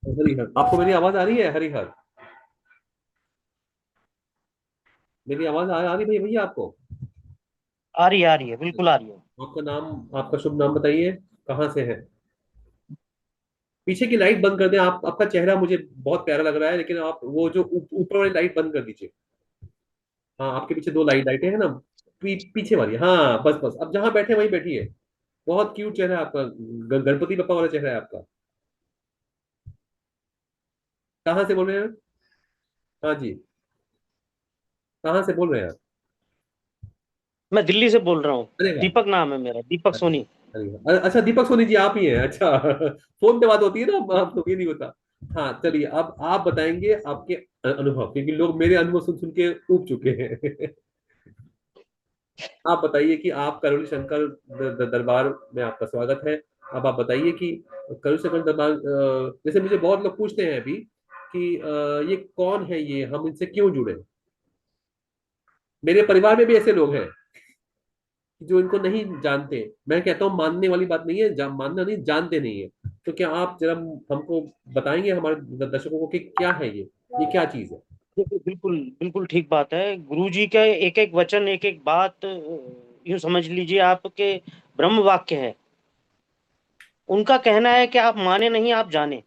हरिहर, आपको मेरी आवाज आ रही है हरिहर? मेरी आवाज आ रही भैया आपको? आ रही है, बिल्कुल आ रही है। आपका नाम, आपका शुभ नाम बताइए, कहाँ से है? पीछे की लाइट बंद कर दें आप, आपका चेहरा मुझे बहुत प्यारा लग रहा है, लेकिन आप वो जो ऊपर वाली लाइट बंद कर दीजिए। हाँ, आपके पीछे दो लाइटें हैं ना, पीछे वाली, हाँ बस बस, अब जहाँ बैठे वहीं बैठिए। बहुत क्यूट चेहरा है आपका, गणपति बप्पा वाला चेहरा है आपका। कहाँ से बोल रहे हैं? हाँ जी, कहाँ से बोल रहे हैं आप? मैं दिल्ली से बोल रहा हूँ। अरे वाह। दीपक नाम है मेरा, दीपक अरे सोनी। अरे वाह। अच्छा, दीपक सोनी जी आप ही हैं, अच्छा। फोन पे बात होती है ना, आप लोग ये नहीं होता। हाँ चलिए, अब आप बताएंगे आपके अनुभव, क्योंकि लोग मेरे अनुभव सुन सुन के ऊब चुके हैं। आप बताइए कि आप करुणी शंकर दरबार में आपका स्वागत है। अब आप बताइए कि करुणी शंकर दरबार, जैसे मुझे बहुत लोग पूछते हैं अभी कि ये कौन है, ये हम इनसे क्यों जुड़े। मेरे परिवार में भी ऐसे लोग हैं जो इनको नहीं जानते। मैं कहता हूँ मानने वाली बात नहीं है, मानना नहीं, जानते नहीं है। तो क्या आप जरा हमको बताएंगे, हमारे दर्शकों को, कि क्या है ये क्या चीज है? बिल्कुल बिल्कुल बिल्कुल ठीक बात है। गुरु जी का एक एक वचन, एक एक बात, यूं समझ लीजिए आपके ब्रह्म वाक्य है। उनका कहना है कि आप माने नहीं, आप जाने।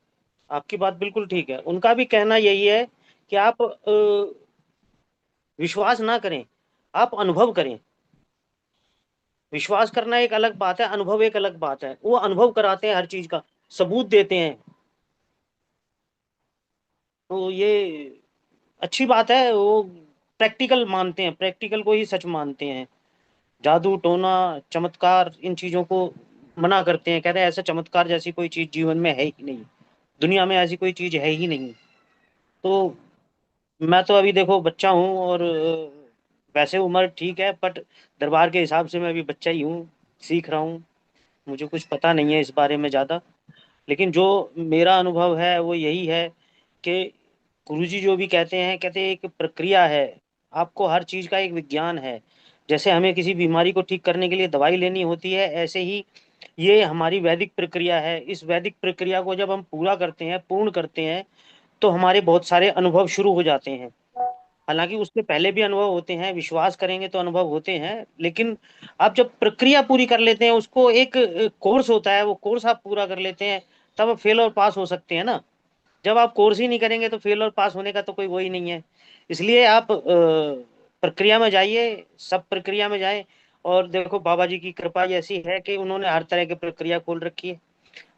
आपकी बात बिल्कुल ठीक है। उनका भी कहना यही है कि आप विश्वास ना करें, आप अनुभव करें। विश्वास करना एक अलग बात है, अनुभव एक अलग बात है। वो अनुभव कराते हैं, हर चीज का सबूत देते हैं। तो ये अच्छी बात है। वो प्रैक्टिकल मानते हैं, प्रैक्टिकल को ही सच मानते हैं। जादू टोना चमत्कार इन चीजों को मना करते हैं, कहते हैं ऐसा चमत्कार जैसी कोई चीज जीवन में है ही नहीं, दुनिया में ऐसी कोई चीज है ही नहीं। तो मैं तो अभी देखो बच्चा हूँ, और वैसे उम्र ठीक है, बट दरबार के हिसाब से मैं अभी बच्चा ही हूँ, सीख रहा हूँ। मुझे कुछ पता नहीं है इस बारे में ज़्यादा। लेकिन जो मेरा अनुभव है वो यही है कि गुरुजी जो भी कहते हैं, कहते हैं एक प्रक्रिया है। आपको हर चीज़ का एक विज्ञान है। जैसे हमें किसी बीमारी को ठीक करने के लिए दवाई लेनी होती है, ऐसे ही ये हमारी वैदिक प्रक्रिया है। इस वैदिक प्रक्रिया को जब हम पूरा करते हैं, पूर्ण करते हैं, तो हमारे बहुत सारे अनुभव शुरू हो जाते हैं। हालांकि उससे पहले भी अनुभव होते हैं, विश्वास करेंगे तो अनुभव होते हैं, लेकिन आप जब प्रक्रिया पूरी कर लेते हैं, उसको एक कोर्स होता है, वो कोर्स आप पूरा कर लेते हैं, तब आप फेल और पास हो सकते हैं ना। जब आप कोर्स ही नहीं करेंगे तो फेल और पास होने का तो कोई वो ही नहीं है। इसलिए आप प्रक्रिया में जाइए, सब प्रक्रिया में जाएं। और देखो बाबा जी की कृपा ऐसी है कि उन्होंने हर तरह की प्रक्रिया खोल रखी है।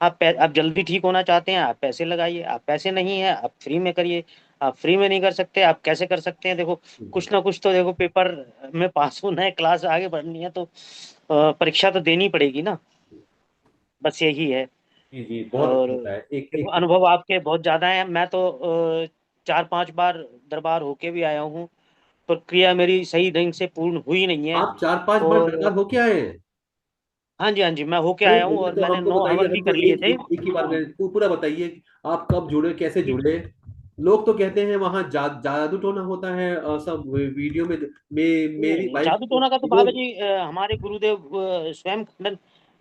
आप जल्दी ठीक होना चाहते हैं, आप पैसे लगाइए। आप पैसे नहीं है, आप फ्री में करिए। आप फ्री में नहीं कर सकते, आप कैसे कर सकते हैं? देखो कुछ ना कुछ तो, देखो पेपर में पास होना है, क्लास आगे बढ़नी है, तो परीक्षा तो देनी पड़ेगी ना। बस यही है। जी जी, बहुत और अच्छा होता है। एक देखो एक अनुभव आपके बहुत ज्यादा हैं। मैं तो 4 5 बार दरबार होके भी आया हूँ। प्रक्रिया मेरी सही ढंग से पूर्ण हुई नहीं है। आप 4 5 बार और दरबार होके आए हैं? हाँ जी, हाँ जी, मैं होके अरे आया हूँ, भैया, और तो मैंने हमको 9 बताइए, हवन भी हमको कर लिए एक थे। एक एक ही बार में पूरा बताइए। आप कब जुड़े, कैसे जुड़े? लोग तो कहते हैं वहां जादू टोना होता है, सब वीडियो में, नहीं मेरी नहीं, वाइफ जादू टोना का तो बाबा रोज। जी हमारे गुरुदेव स्वयं खंडन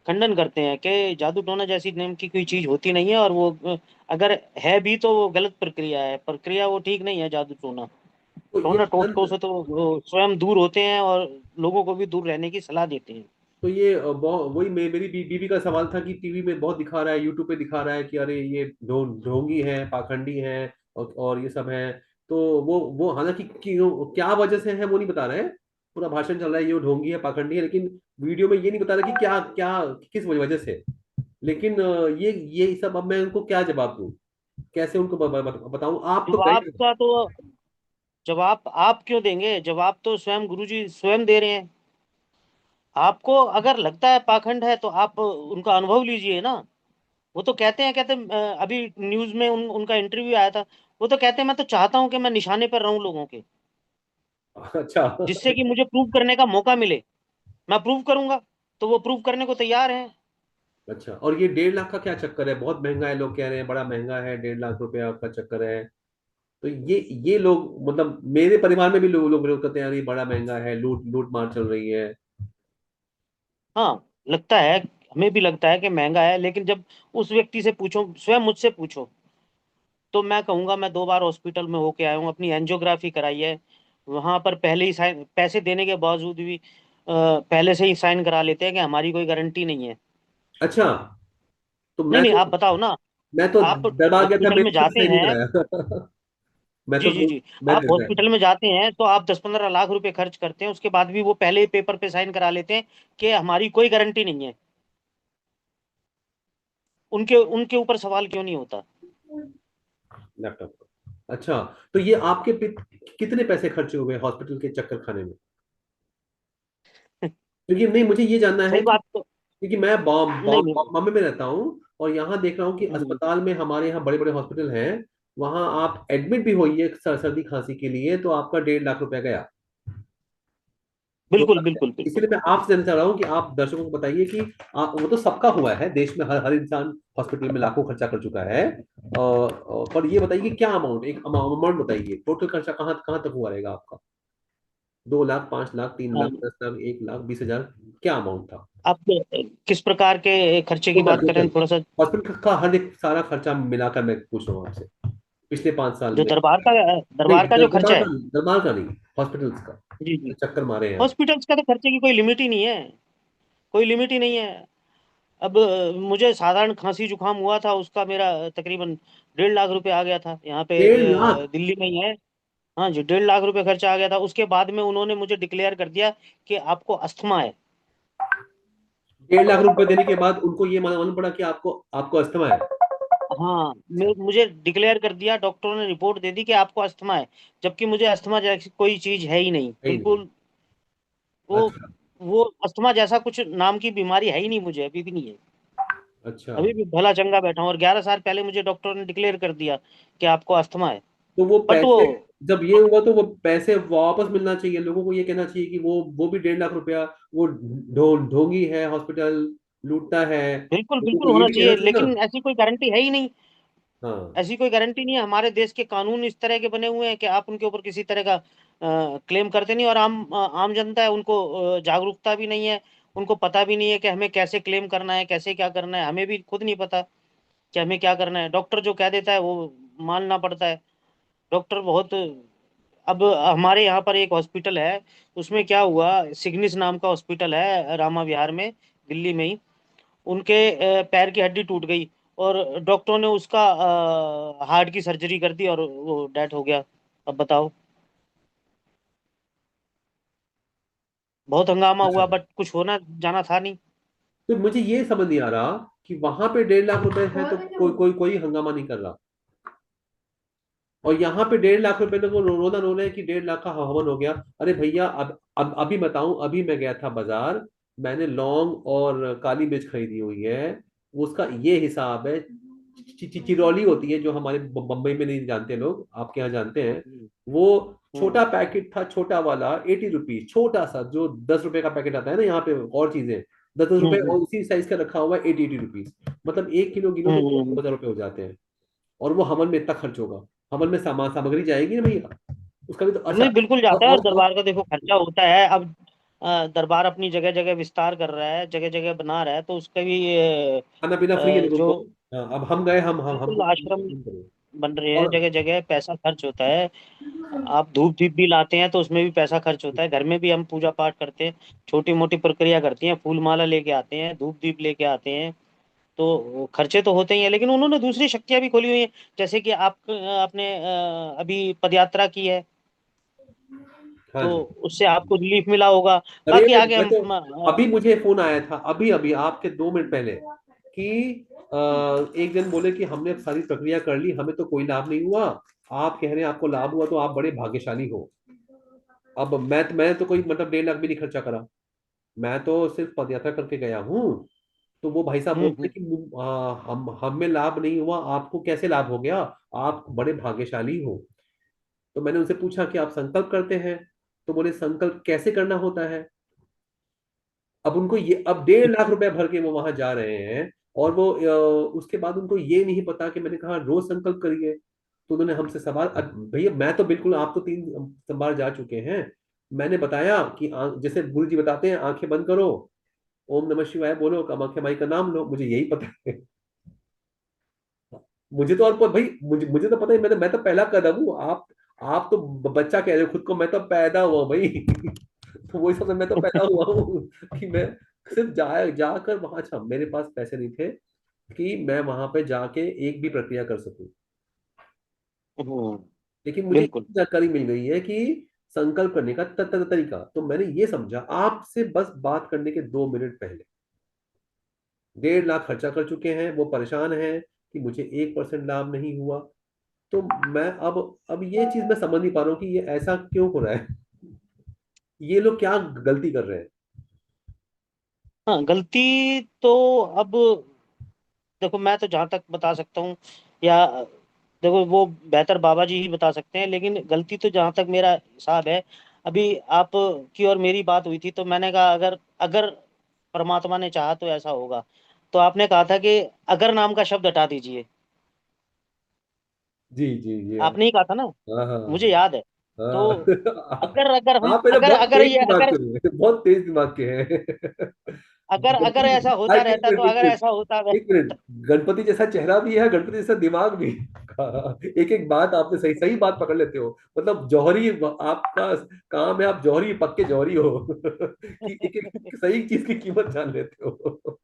खंडन करते हैं कि जादू टोना जैसी नेम की कोई चीज होती नहीं है। और वो अगर है भी तो वो गलत प्रक्रिया है, प्रक्रिया वो ठीक नहीं है जादू टोना। तो ये टोना टोटकों तंत्र, से तो वो स्वयं दूर होते हैं, और लोगों को भी दूर रहने की सलाह देते हैं। तो ये वही मेरी बीवी का सवाल था कि टीवी में बहुत दिखा रहा है, यूट्यूब पे दिखा रहा है कि अरे ये ढोंगी है, पाखंडी है, और ये सब है। तो वो हालांकि क्या वजह से है वो नहीं बता रहे हैं। पूरा भाषण चल रहा है ये ढोंगी है, पाखंडी है, लेकिन वीडियो में ये नहीं बता रहा कि क्या क्या, किस वजह से। लेकिन ये सब, अब मैं उनको क्या जवाब दूं, कैसे उनको बताऊं? आप तो जवाब गाइड। का तो, जवाब आप क्यों देंगे? जवाब तो स्वयं गुरुजी स्वयं दे रहे हैं। आपको अगर लगता है पाखंड है तो आप उनका अनुभव लीजिए ना। वो तो कहते हैं, अभी न्यूज में उनका इंटरव्यू आया था। वो तो कहते हैं मैं तो चाहता हूं कि मैं निशाने पर रहूं लोगों के, अच्छा। जिससे कि मुझे प्रूव करने का मौका मिले। मैं प्रूव करूंगा। तो वो प्रूव करने को तैयार हैं। अच्छा, और ये 1.5 लाख का क्या चक्कर है? बहुत महंगा है, लोग कह रहे हैं बड़ा महंगा है, 1.5 लाख रुपया का चक्कर है। तो ये लोग, मतलब मेरे परिवार में भी लोग विरोध करते हैं, यार ये बड़ा महंगा है, लूट लूट मार चल रही है। हाँ, लगता है, हमें भी लगता है कि महंगा है, लेकिन जब उस व्यक्ति से पूछो, स्वयं मुझसे पूछो, तो मैं कहूंगा, मैं 2 बार हॉस्पिटल में होके आया हूँ, अपनी एंजियोग्राफी कराई है। वहां पर पहले ही साइन, पैसे देने के बावजूद भी पहले से ही साइन करा लेते हैं कि हमारी कोई गारंटी नहीं है। अच्छा, तो नहीं नहीं, आप बताओ ना। मैं तो आप दरबार गया था, हॉस्पिटल में मैंने खुद जाते सही नहीं हैं। कराया। मैं जी तो जी जी। मैं आप देता है। हॉस्पिटल में जाते हैं तो आप 10-15 लाख रुपए खर्च करते हैं, उसके बाद भी वो पहले ही पेपर पे साइन करा लेते हैं कि हमारी कोई गारंटी नहीं है। उनके उनके ऊपर सवाल क्यों नहीं होता? लैपटॉप। अच्छा, तो ये आपके कितने पैसे खर्चे हुए हॉस्पिटल के चक्कर खाने में? क्योंकि नहीं, मुझे ये जानना है सही कि बात तो। क्योंकि मैं नहीं नहीं। बॉम्बे में रहता हूँ, और यहाँ देख रहा हूँ कि हम्म, अस्पताल में, हमारे यहाँ बड़े बड़े हॉस्पिटल हैं, वहाँ आप एडमिट भी होइए सर्दी खांसी के लिए तो आपका 1.5 लाख रुपया गया। दो बिल्कुल लाख गया। बिल्कुल बिल्कुल। इसीलिए मैं आपसे जानना चाह रहा हूँ कि आप दर्शकों को बताइए कि वो तो सबका हुआ है, देश में हर हर इंसान हॉस्पिटल में लाखों खर्चा कर चुका है। पर ये बताइए कि क्या अमाउंट, एक अमाउंट बताइए, टोटल खर्चा कहाँ कहाँ तक हुआ रहेगा आपका? 2 लाख, 5 लाख, 3 लाख, हाँ, 10 लाख, 1 लाख, 20 हजार, क्या अमाउंट था? आप किस प्रकार के खर्चे की टोटल बात कर रहे टोटल हैं, थोड़ा सा? हॉस्पिटल का हर एक सारा खर्चा मिलाकर मैं पूछ रहा हूँ आपसे, पिछले 5 साल जो में। नहीं, दरबार का जो खर्चा है। दरबार का नहीं, हॉस्पिटल्स का, जी जी। चक्कर मारे हैं आप। हॉस्पिटल्स का तो खर्चे की कोई लिमिट ही नहीं है। कोई लिमिट ही नहीं है। अब मुझे साधारण खांसी जुकाम हुआ था, उसका मेरा तकरीबन 1.5 लाख रुपए आ गया था यहाँ पे। 1.5 लाख? दिल्ली में ही है। हाँ जी, 1.5 लाख रुपए खर्चा आ गया था। उसके बाद में उन्होंने मुझे डिक्लेयर कर दिया कि आपको अस्थमा है। 1.5 लाख रुपए देने के बाद उनको ये मालूम पड़ा कि आपको आपको अस्थमा है? हाँ, मुझे डिक्लेयर कर दिया, डॉक्टरों ने रिपोर्ट दे दी कि आपको अस्थमा है। जबकि मुझे अस्थमा जैसी कोई चीज है ही नहीं, नहीं नहीं। बिल्कुल। वो अच्छा। वो अस्थमा जैसा कुछ नाम की बीमारी है ही नहीं, मुझे अभी भी नहीं है। अच्छा, अभी भी भला चंगा बैठा हूँ, और 11 साल पहले मुझे डॉक्टर ने डिक्लेयर कर दिया कि आपको अस्थमा है। तो वो बट वो पैसे, जब ये हुआ तो वो पैसे वापस मिलना चाहिए, लोगों को ये कहना चाहिए कि वो भी 1.5 लाख रुपया, वो ढोंगी है, हॉस्पिटल लूटता है। बिल्कुल लोगों बिल्कुल को ये होना भी कहना चाहिए, चाहिए ना। लेकिन ऐसी कोई गारंटी है ही नहीं। हाँ। ऐसी कोई गारंटी नहीं है। हमारे देश के कानून इस तरह के बने हुए हैं कि आप उनके ऊपर किसी तरह का क्लेम करते नहीं, और आम जनता है, उनको जागरूकता भी नहीं है। उनको पता भी नहीं है कि हमें कैसे क्लेम करना है, कैसे क्या करना है। हमें भी खुद नहीं पता कि हमें क्या करना है। डॉक्टर जो कह देता है वो मानना पड़ता है। डॉक्टर बहुत। अब हमारे यहाँ पर एक हॉस्पिटल है, उसमें क्या हुआ, सिग्निस नाम का हॉस्पिटल है रामा विहार में, दिल्ली में ही। उनके पैर की हड्डी टूट गई, और डॉक्टरों ने उसका हार्ट की सर्जरी कर दी, और वो डेथ हो गया। अब बताओ। बहुत हंगामा अच्छा, हुआ, बट कुछ होना जाना था नहीं। तो मुझे ये समझ नहीं आ रहा कि वहां पे 1.5 लाख रुपए है तो कोई हंगामा नहीं कर रहा, और यहाँ पे 1.5 लाख रुपए को रोना रो रहे हैं कि 1.5 लाख का हवन हो गया। अरे भैया, अब अभी बताऊं, अभी मैं गया था बाजार, मैंने लौंग और काली मिर्च खरीदी हुई है, उसका ये हिसाब है। चिरौली होती है जो हमारे बम्बई में नहीं जानते लोग, आपके यहाँ जानते हैं। हम्म, वो हम्म, छोटा पैकेट था, छोटा वाला, 80 रुपीज, छोटा सा जो 10 रुपए का पैकेट आता है ना यहाँ पे, और चीजें 10 10 रुपए, हम्म, और उसी साइज का रखा हुआ है, 80 80 रुपीज। मतलब 1 किलो गिनो तो हम्म, 2 हजार रुपये हो जाते हैं। और वो हवन में इतना खर्च होगा, हवन में सामग्री जाएगी ना भैया, उसका भी तो। अच्छा। नहीं, बिल्कुल जाता है, और और दरबार का देखो खर्चा होता है। अब दरबार अपनी जगह जगह विस्तार कर रहा है, जगह जगह बना रहा है, तो उसका भी खाना पीना फ्री है लोगों जो को। हाँ, अब हम गए, हम बिल्कुल हमको आश्रम मालूम करो। बन रहे हैं, और जगह जगह पैसा खर्च होता है। आप धूप दीप भी लाते हैं तो उसमें भी पैसा खर्च होता है। घर में भी हम पूजा पाठ करते हैं, छोटी मोटी प्रक्रिया करती हैं, फूल माला लेके आते हैं, धूप दीप लेके आते हैं। तो खर्चे तो होते ही हैं, लेकिन उन्होंने दूसरी शक्तियां भी खोली हुई हैं। जैसे कि आपने अभी पदयात्रा की है, हाँ तो जी। उससे आपको रिलीफ मिला होगा। अरे, बाकी आगे मैं हम तो अभी मुझे फोन आया था, अभी अभी आपके 2 मिनट पहले, कि एक जन बोले कि हमने सारी प्रक्रिया कर ली, हमें तो कोई लाभ नहीं हुआ, आप कह रहे हैं आपको लाभ हुआ, तो आप बड़े भाग्यशाली हो। अब मैं तो कोई मतलब 1.5 लाख भी नहीं खर्चा करा, मैं तो सिर्फ पदयात्रा करके गया हूँ। तो वो भाई साहब हम्म, बोलते कि हम हमें लाभ नहीं हुआ, आपको कैसे लाभ हो गया, आप बड़े भाग्यशाली हो। तो मैंने उनसे पूछा कि आप संकल्प करते हैं? तो बोले संकल्प कैसे करना होता है। अब उनको ये, अब 1.5 लाख रुपया भर के वो वहां जा रहे हैं, और वो उसके बाद उनको ये नहीं पता कि मैंने कहा रोज संकल्प करिए। तो उन्होंने हमसे सवाल, भैया मैं तो बिल्कुल, आप तो 3 बार जा चुके हैं, मैंने बताया कि जैसे गुरु जी बताते हैं, आंखें बंद करो, ओम नमः शिवाय बोलो, कामाख्या माई का नाम लो, मुझे यही पता है। मुझे तो, और भाई मुझे तो पता ही, मैं तो पहला कदम हूँ। आप तो बच्चा कह रहे हो खुद को, मैं तो पैदा हुआ भाई। तो वही सब मैं तो पैदा हुआ हूँ कि मैं सिर्फ जाकर वहां, अच्छा मेरे पास पैसे नहीं थे कि मैं वहां पे जाके एक भी प्रक्रिया कर सकूं, हम्म। लेकिन मुझे बिल्कुल। इतनी जानकारी मिल गई है कि संकल्प करने का तरीका, तो मैंने ये समझा आपसे बस बात करने के 2 मिनट पहले 1.5 लाख खर्चा कर चुके हैं, वो परेशान हैं कि मुझे 1% लाभ नहीं हुआ। तो मैं अब ये चीज मैं समझ नहीं पा रहा हूँ कि ये ऐसा क्यों हो रहा है, ये लोग क्या गलती कर रहे हैं। हाँ, गलती तो अब देखो, मैं तो जहां तक बता सकता हूँ, या देखो वो बेहतर बाबा जी ही बता सकते हैं, लेकिन गलती तो जहां तक मेरा हिसाब है, अभी आप की और मेरी बात हुई थी तो मैंने कहा अगर अगर परमात्मा ने चाहा तो ऐसा होगा। तो आपने कहा था कि अगर नाम का शब्द हटा दीजिए। जी जी ये, आपने ही कहा था ना, हाँ हाँ मुझे याद है। तो हाँ। अगर अगर हम आप है ना अगर बहुत अगर तेज ये दिमाग अगर के हैं, बहुत तेज दिमाग के हैं। अगर ऐसा होता एक रहता, तो मिनट एक अगर मिनट ऐसा होता एक मिनट, गणपति जैसा चेहरा भी है, गणपति जैसा दिमाग भी। एक एक बात आपने सही सही बात पकड़ लेते हो, मतलब जौहरी आपका काम है, आप जौहरी पक्के जौहरी हो। कि एक एक सही चीज की कीमत जान लेते हो।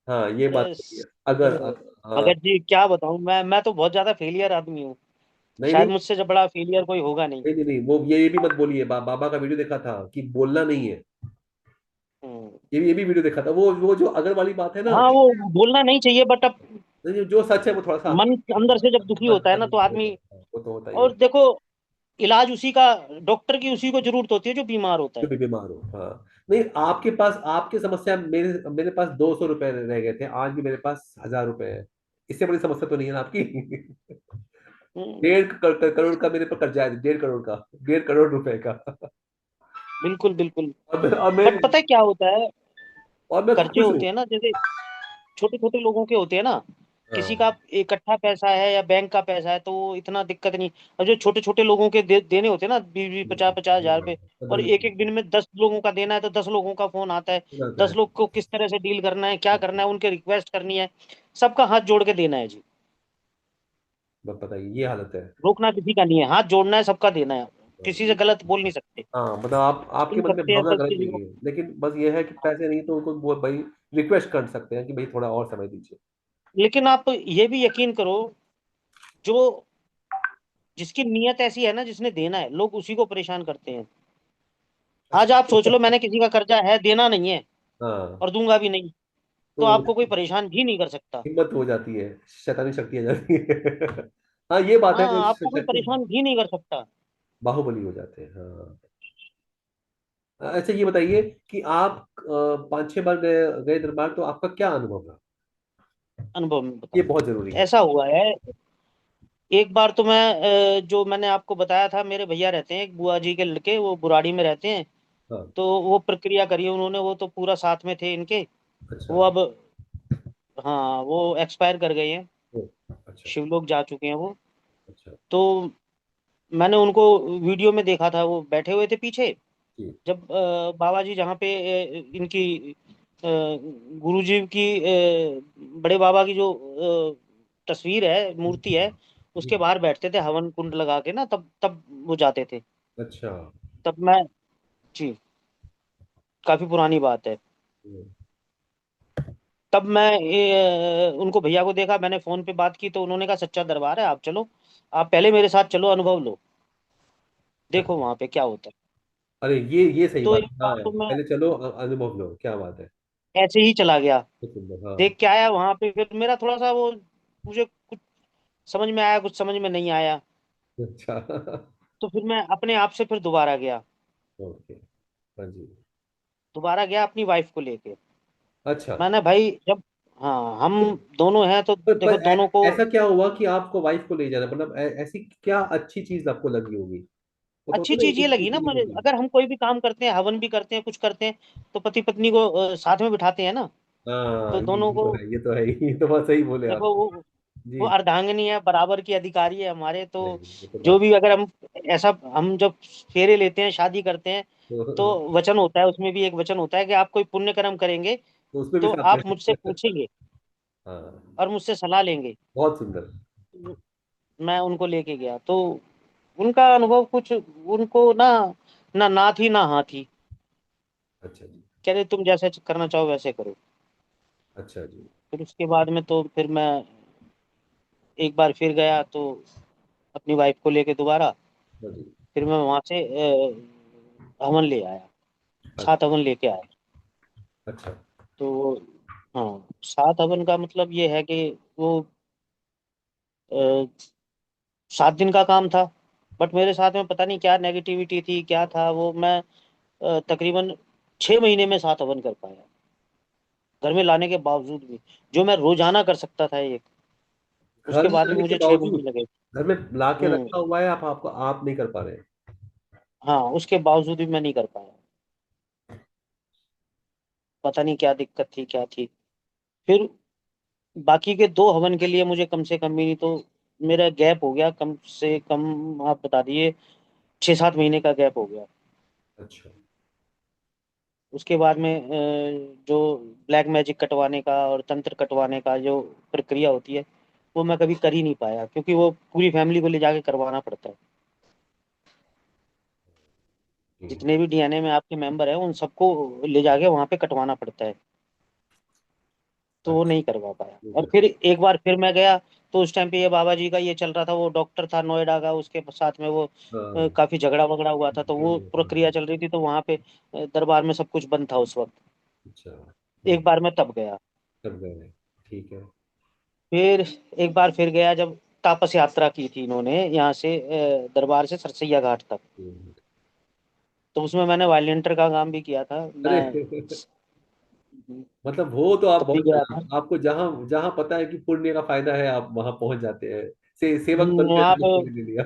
हाँ ये बात सही है। अगर हाँ, भगत जी क्या बताऊं, मैं तो बहुत ज्यादा फेलियर आदमी हूँ। नहीं शायद नहीं मुझसे जब बड़ा फेलियर कोई होगा नहीं। नहीं नहीं नहीं, वो ये भी मत बोलिए, बाबा का वीडियो देखा था कि बोलना नहीं है। हम्म। ये भी वीडियो देखा था, वो जो अगर वाली बात है ना, हाँ, वो बोलना नहीं चाहिए, बट अब जो सच है वो थोड़ा सा मन अंदर से जब दुखी होता है ना तो आदमी, वो तो होता ही है। और देखो इलाज उसी का, डॉक्टर की उसी को जरूरत होती है जो बीमार होता जो है। भी बीमार हो, हाँ। नहीं आपके पास, आपकी समस्या, मेरे मेरे पास 200 रुपए रह गए थे, आज भी मेरे पास 1000 रुपए है। इससे बड़ी समस्या तो नहीं है ना आपकी। हम्म। 1.5 करोड़ का मेरे पर कर्जा है, 1.5 करोड़ का, 1.5 करोड़ रुपए का। बिल्कुल बिल्कुल। अब मैं, बट पता है क्या होता है, और मैं कर्जे खुश हूँ। होते हैं ना, जैसे छोटे छोटे लोगों के होते हैं ना, किसी हाँ का इकट्ठा पैसा है या बैंक का पैसा है तो वो इतना दिक्कत नहीं। और जो छोटे छोटे लोगों के देने होते हैं ना, 20-50 50 हजार रुपए, और एक एक दिन में 10 लोगों का देना है तो 10 लोगों का फोन आता है। आता है। 10 लोग को किस तरह से डील करना है, क्या करना है, उनके रिक्वेस्ट करनी है, सबका हाथ जोड़ के देना है जी। बस बताइए ये हालत है। रोकना किसी का नहीं है, हाथ जोड़ना है, सबका देना है। किसी से गलत बोल नहीं सकते। हाँ मतलब आप, आपके सुन मन में सकते हैं भावना सब गलत चीजों नहीं को। है, लेकिन बस ये है कि पैसे नहीं तो उनको वो भाई रिक्वेस्ट कर सकते हैं कि भाई थोड़ा और समय दीजिए। लेकिन आप ये भी यकीन करो, जो जिसकी नीयत ऐसी है ना, जिसने देना है, लोग उसी को परेशान करते हैं। आज अच्छा। आप सोच लो, मैंने किसी का कर्जा है, देना नहीं है हाँ और दूंगा भी नहीं, तो तो आपको कोई परेशान भी नहीं कर सकता। हिम्मत हो जाती है, शैतानी शक्ति आ जाती है। हाँ ये बात है, हाँ, आपको कोई परेशान भी नहीं कर सकता। बाहुबली हो जाते हैं, हाँ। अच्छा ये बताइए कि आप 5 6 बार गए गए दरबार, तो आपका क्या अनुभव रहा? अनुभव में ये बताऊं, बहुत जरूरी है। ऐसा हुआ है, एक बार तो मैं जो मैंने आपको बताया था, मेरे भैया रहते हैं, एक बुआ जी के लड़के, वो बुराड़ी में रहते हैं। हाँ। तो वो प्रक्रिया करी उन्होंने, वो तो पूरा साथ में थे इनके। अच्छा। वो अब, हाँ, वो एक्सपायर कर गए हैं, ओ, अच्छा शिवलोक जा चुके हैं वो। अच्छा। तो मैंने उनको वीडियो में देखा था, वो बैठे हुए थे पीछे, जी जब बाबा जी जहाँ पे इनकी गुरु जी की, बड़े बाबा की जो तस्वीर है, मूर्ति है, जी। उसके बाहर बैठते थे हवन कुंड लगा के ना, तब तब वो जाते थे। अच्छा। तब मैं, जी, काफी पुरानी बात है। हम्म, तब मैं उनको भैया को देखा, मैंने फोन पे बात की तो उन्होंने कहा सच्चा दरबार है, आप चलो, आप पहले मेरे साथ चलो, अनुभव लो, देखो अच्छा। वहां पे क्या होता है। अरे ये सही तो बात एक है, बार हाँ तो मैं पहले चलो अनुभव लो, क्या बात है। ऐसे ही चला गया, बहुत सुंदर, हाँ। देख के आया वहां पे, फिर मेरा थोड़ा सा वो, मुझे कुछ समझ में आया, कुछ समझ में नहीं आया। अच्छा। तो फिर मैं अपने आप से फिर दोबारा गया, ओके। हाँ जी। दोबारा गया अपनी वाइफ को लेके। अच्छा। मैंने भाई जब, हाँ, हम दोनों हैं तो पर देखो दोनों को, ऐसा क्या हुआ कि आपको वाइफ को ले जाना, मतलब ऐसी क्या अच्छी चीज आपको लगी होगी? वो तो अच्छी होता है ना, चीज ये एक लगी चीज ना लगी मुझे, होगी। अगर हम कोई भी काम करते हैं, हवन भी करते हैं, कुछ करते हैं, तो पति पत्नी को साथ में बिठाते हैं ना, हाँ तो दोनों ये को, तो है, ये तो है ही, ये तो बहुत सही बोले आप। देखो वो जी। अर्धांगिनी है, बराबर की अधिकारी है हमारे, तो नहीं ये तो जो बात। भी, अगर हम ऐसा, हम जब फेरे लेते हैं, शादी करते हैं, तो तो, वचन होता है, उसमें भी एक वचन होता है कि आप कोई पुण्य कर्म करेंगे तो उसमें भी तो साथ आप मुझसे है। पूछेंगे, हाँ। और मुझसे सलाह लेंगे। बहुत सुंदर। मैं उनको लेके गया तो उनका अनुभव कुछ, उनको ना ना ना थी ना हाँ थी। अच्छा जी। कह रहे तुम जैसे करना चाहो वैसे करो। अच्छा जी। फिर उसके बाद में तो फिर मैं एक बार फिर गया तो अपनी वाइफ को लेके दोबारा। हाँ जी। फिर मैं वहां से हवन ले आया, अच्छा। 7 हवन लेके आया। अच्छा। तो हाँ, 7 हवन का मतलब ये है कि वो 7 दिन का काम था। बट मेरे साथ में पता नहीं क्या नेगेटिविटी थी, क्या था वो, मैं तकरीबन 6 महीने में 7 हवन कर पाया, घर में लाने के बावजूद भी। जो मैं रोजाना कर सकता था एक, घर उसके में बाद में लाने के मुझे 6 महीने बावजूद, लगे। घर में ला के हम्म। रखा हुआ है, आप नहीं कर पा रहे हैं? हाँ, उसके बावजूद भी मैं नहीं कर पाया। पता नहीं क्या दिक्कत थी, क्या थी। फिर बाकी के 2 हवन के लिए मुझे कम से कम भी नहीं तो मेरा गैप हो गया, कम से कम आप बता दिए 6-7 महीने का गैप हो गया। अच्छा। उसके बाद में जो ब्लैक मैजिक कटवाने का और तंत्र कटवाने का जो प्रक्रिया होती है, वो मैं कभी कर ही नहीं पाया, क्योंकि वो पूरी फैमिली को ले जाके करवाना पड़ता है। जी। जितने भी डीएनए में आपके मेंबर हैं उन सबको ले जाके वहां पे कटवाना पड़ता है। तो वो अच्छा। नहीं करवा पाया। नहीं और कर फिर पा एक बार फिर मैं गया तो उस टाइम पे ये बाबा जी का ये चल रहा था, वो डॉक्टर था नोएडा का, उसके साथ में वो हाँ। काफी झगड़ा वगड़ा हुआ था, तो वो प्रक्रिया चल रही थी, तो वहां पे दरबार में सब कुछ बंद था उस वक्त। अच्छा। एक बार मैं तब गया। कर गए। ठीक है। फिर एक बार फिर गया जब तापस यात्रा की थी इन्होंने यहाँ से दरबार से सरसैया घाट तक। हम्म। तो उसमें मैंने वॉलंटियर का काम भी किया था अरे मैं। मतलब वो तो आप तब भी बहुत गया था। चालाक, आपको जहां जहां पता है कि पुण्य का फायदा है आप वहां पहुंच जाते हैं। सेवक बन के वहाँ आपने पे, पुण्य ले लिया।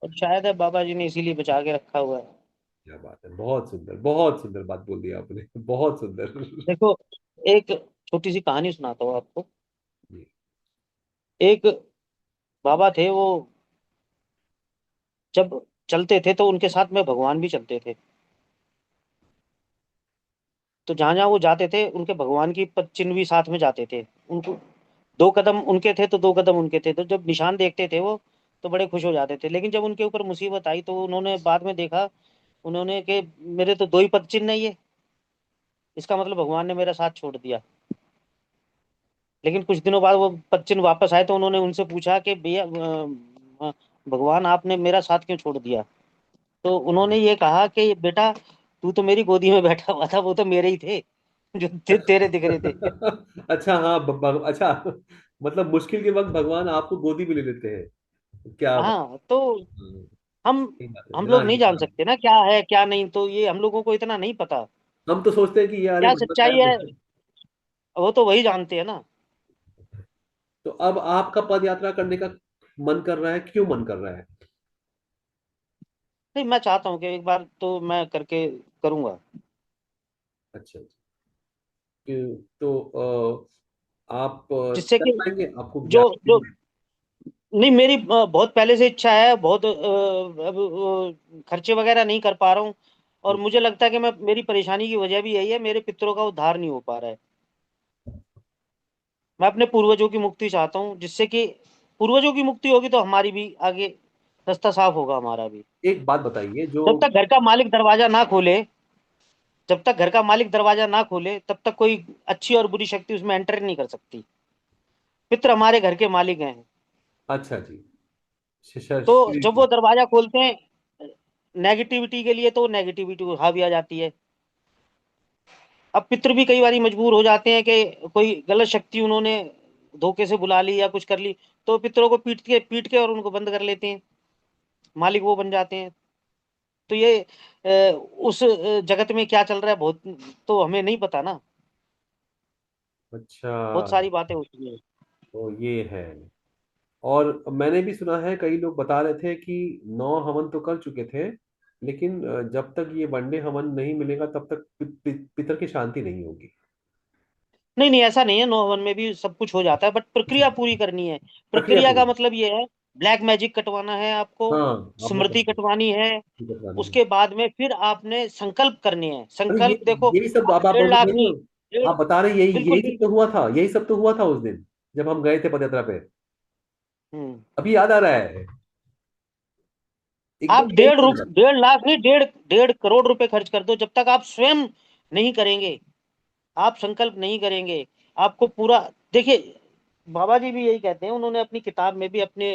और शायद है बाबा जी ने इसीलिए बचा के रखा हुआ है। क्या बात है, बहुत सुंदर बात बोल दी आपने, बहुत सुंदर। देखो, एक छोटी सी कहानी सुनाता हूँ आपको। जी। एक बाबा थे, वो जब चलते थे तो उनके साथ में भगवान भी चलते थे। तो जहां जहां वो जाते थे उनके भगवान की पद चिन्ह भी साथ में जाते थे। उनको 2 कदम उनके थे तो 2 कदम उनके थे, तो जब निशान देखते थे वो तो बड़े खुश हो जाते थे। लेकिन जब उनके ऊपर मुसीबत आई तो उन्होंने बाद में देखा, उन्होंने कि मेरे तो 2 ही पद चिन्ह नहीं है, इसका मतलब भगवान ने मेरा साथ छोड़ दिया। लेकिन कुछ दिनों बाद वो पद चिन्ह वापस आए तो उन्होंने उनसे पूछा कि भैया भगवान आपने मेरा साथ क्यों छोड़ दिया। तो उन्होंने ये कहा कि बेटा, तू तो मेरी गोदी में बैठा हुआ था, वो तो मेरे ही थे जो तेरे दिख रहे थे। अच्छा हाँ, अच्छा, मतलब मुश्किल के वक्त भगवान आपको गोदी में ले लेते हैं। क्या बात। हाँ, तो हाँ, हम सही बात है, हम लोग ध्यान नहीं जान रखना। सकते ना क्या है क्या नहीं, तो ये हम लोगों को इतना नहीं पता हम तो सोचते हैं कि ये अरे क्या बाबा सच्चाई है, शायद। वो तो वही जानते हैं ना। तो अब आपका पद यात्रा करने का मन कर रहा है, क्यों मन कर रहा है? नहीं, मैं चाहता हूँ कि एक बार तो मैं करके करूंगा। अच्छा अच्छा। तो आप जिससे कर कि पाएंगे, आपको जो जो गारंटी? नहीं, मेरी बहुत पहले से इच्छा है, बहुत अब खर्चे वगैरह नहीं कर पा रहा हूँ। और मुझे लगता है कि मैं, मेरी परेशानी की वजह भी यही है, मेरे पितरों का उद्धार नहीं हो पा रहा है। मैं अपने पूर्वजों की मुक्ति चाहता हूँ, जिससे कि पूर्वजों की मुक्ति होगी तो हमारी भी आगे रास्ता साफ होगा हमारा भी। एक बात बताइए जो। जब तक घर का मालिक दरवाजा ना खोले, जब तक घर का मालिक दरवाजा ना खोले तब तक कोई अच्छी और बुरी शक्ति उसमें एंटर नहीं कर सकती। पितर हमारे घर के मालिक हैं। अच्छा जी। तो श्री जब वो जी। दरवाजा खोलते हैं नेगेटिविटी के लिए, तो नेगेटिविटी हावी आ जाती है। अब पितृ भी कई बार मजबूर हो जाते हैं कि कोई गलत शक्ति उन्होंने धोखे से बुला ली या कुछ कर ली, तो पितरों को पीट के और उनको बंद कर लेते हैं, मालिक वो बन जाते हैं। तो ये उस जगत में क्या चल रहा है बहुत, तो हमें नहीं पता ना। अच्छा। बहुत सारी बातें होती हैं। तो ये है। और मैंने भी सुना है, कई लोग बता रहे थे कि 9 हवन तो कर चुके थे, लेकिन जब तक ये वनडे हवन नहीं मिलेगा तब तक पितर की शांति नहीं होगी। नहीं नहीं, ऐसा नहीं है, 9 हवन में भी सब कुछ हो जाता है, बट अच्छा। प्रक्रिया पूरी करनी है। प्रक्रिया प्रक्रिया का पूरी। मतलब ये है, ब्लैक मैजिक कटवाना है आपको, हाँ। आपने स्मृति कहा कटवानी है। टिकट वाली है। उसके बाद में फिर आपने संकल्प करने हैं। अरे ये संकल्प देखो, यही सब आप आप डेढ़ बोल लाख रहे नहीं, हो। डेढ़, आप बता रहे यही बिल्कुल यही सब तो बिल्कुल। हुआ था, यही सब तो हुआ था उस दिन जब हम गए थे पदयात्रा पे। हम्म। अभी याद आ रहा है, आप एकदम यही चल रहा 1.5 लाख नहीं, 1.5 करोड़ रुपए खर्च कर दो, जब तक आप स्वयं नहीं करेंगे, आप संकल्प नहीं करेंगे, आपको पूरा, देखिए बाबा जी भी यही कहते हैं, उन्होंने अपनी किताब में भी, अपने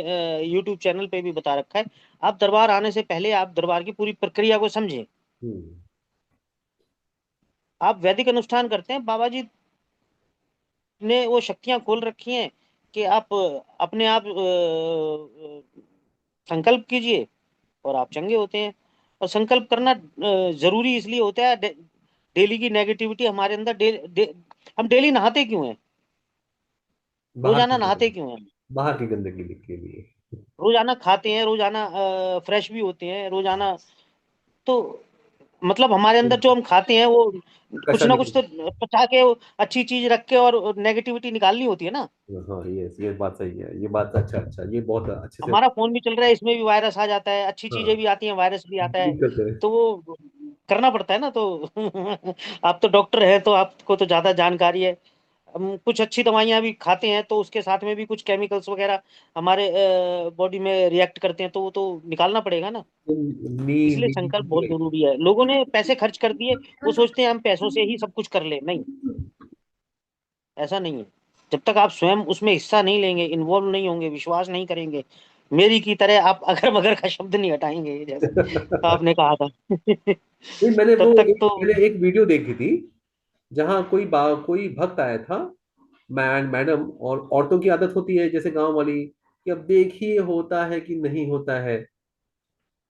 यूट्यूब चैनल पे भी बता रखा है, आप दरबार आने से पहले आप दरबार की पूरी प्रक्रिया को समझें। हम्म। आप वैदिक अनुष्ठान करते हैं, बाबा जी ने वो शक्तियां खोल रखी हैं कि आप अपने आप संकल्प कीजिए और आप चंगे होते हैं। और संकल्प करना जरूरी इसलिए होता है, डेली की नेगेटिविटी हमारे अंदर, हम डेली नहाते क्यों हैं, बाहर रोजाना की नहाते गंदगी, क्यों हैं, बाहर की गंदगी के लिए। रोजाना खाते हैं, रोजाना फ्रेश भी होते हैं रोजाना, तो मतलब हमारे अंदर जो हम खाते हैं वो कुछ कसा ना कुछ निकल। तो पचा के, अच्छी चीज रख के और नेगेटिविटी निकालनी होती है ना। हाँ, ये बात सही है, ये बात अच्छा अच्छा, ये बहुत अच्छे से। हमारा फोन भी चल रहा है, इसमें भी वायरस आ जाता है, अच्छी चीजें हाँ, भी आती हैं, वायरस भी आता है, दिक्कत है। तो वो करना पड़ता है ना, तो आप तो डॉक्टर हैं तो आपको तो ज्यादा जानकारी है। हम कुछ अच्छी दवाइयां भी खाते हैं तो उसके साथ में भी कुछ केमिकल्स वगैरह हमारे बॉडी में रिएक्ट करते हैं, तो वो तो निकालना पड़ेगा ना। इसलिए संकल्प बहुत नी जरूरी है। लोगों ने पैसे खर्च कर दिए, वो सोचते हैं हम पैसों से ही सब कुछ कर ले, नहीं, ऐसा नहीं है। जब तक आप स्वयं उसमें हिस्सा नहीं लेंगे, इन्वॉल्व नहीं होंगे, विश्वास नहीं करेंगे, मेरी की तरह आप अगर मगर का शब्द नहीं हटाएंगे, जैसे आपने कहा था नहीं, मैंने वो तब तक एक तो। पहले एक वीडियो देखी थी जहाँ कोई भक्त आया था, मैडम, और औरतों की आदत होती है जैसे गांव वाली कि अब देखिए होता है कि नहीं होता है।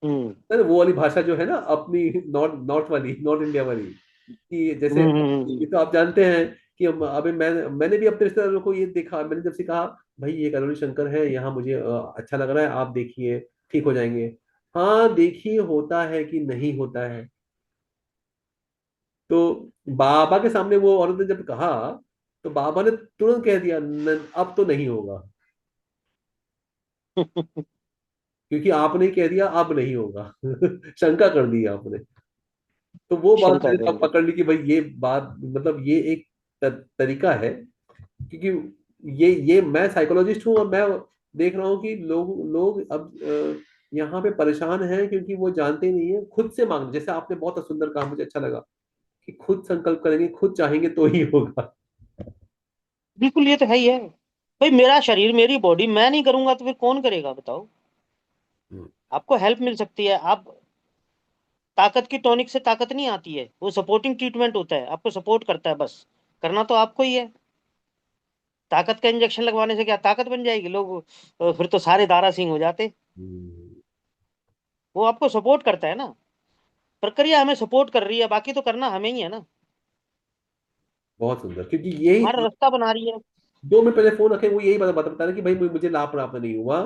हम्म सर वो वाली भाषा जो है ना अपनी, नॉर्थ नॉर्थ वाली, नॉर्थ इंडिया वाली, कि जैसे ये हम्म। तो आप जानते हैं कि अभी मैंने भी अपने रिश्तेदारों को ये देखा, मैंने जब से कहा भाई ये करोली शंकर है यहाँ, मुझे अच्छा लग रहा है, आप देखिए ठीक हो जाएंगे। हाँ देखिए होता है कि नहीं होता है। तो बाबा के सामने वो औरत ने जब कहा तो बाबा ने तुरंत कह दिया अब तो नहीं होगा, क्योंकि आपने कह दिया अब नहीं होगा शंका कर दी आपने। तो वो बात शंका मैंने कर तब दी। पकड़ ली कि भाई ये बात, मतलब ये एक तरीका है, क्योंकि ये मैं साइकोलॉजिस्ट हूँ और मैं देख रहा हूँ कि लोग लोग अब यहाँ पे परेशान हैं क्योंकि वो जानते नहीं है खुद से मांगना, जैसे आपने बहुत सुंदर कहा, मुझे अच्छा लगा कि खुद संकल्प करेंगे, खुद चाहेंगे तो ही होगा। बिल्कुल, ये तो है ही है। भाई मेरा शरीर, मेरी बॉडी, मैं नहीं करूंगा तो फिर कौन करेगा बताओ। हम्म, आपको हेल्प मिल सकती है, आप, ताकत की टॉनिक से ताकत नहीं आती है, वो सपोर्टिंग ट्रीटमेंट होता है, आपको सपोर्ट करता है बस, करना तो आपको ही है। ताकत का इंजेक्शन लगवाने से क्या ताकत बन जाएगी, लोग फिर तो सारे दारा सिंह हो जाते। हम्म, वो आपको सपोर्ट करता है ना, प्रक्रिया हमें सपोर्ट कर रही है, बाकी तो करना हमें ही है ना, बहुत सुंदर, क्योंकि हमारा यही रास्ता बना रही है। 2 मिनट पहले फोन रखे वो यही बता रहे कि भाई मुझे लाभ प्राप्त नहीं हुआ,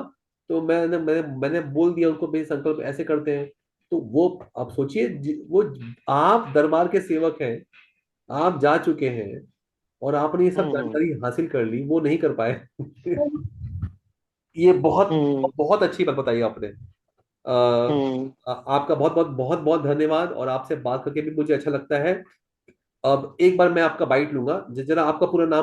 तो मैंने बोल दिया उनको भाई संकल्प ऐसे करते हैं। तो वो आप सोचिए वो आप दरबार के सेवक हैं, आप जा चुके हैं और आपने ये सब हम्म जानकारी हासिल कर ली, वो नहीं कर पाए ये बहुत हम्म बहुत अच्छी बात बताई आपने। हम्म। आपका बहुत बहुत बहुत बहुत धन्यवाद, और आपसे बात करके भी मुझे अच्छा लगता है। अब एक बार मैं आपका बाइट लूंगा, जरा आपका पूरा नाम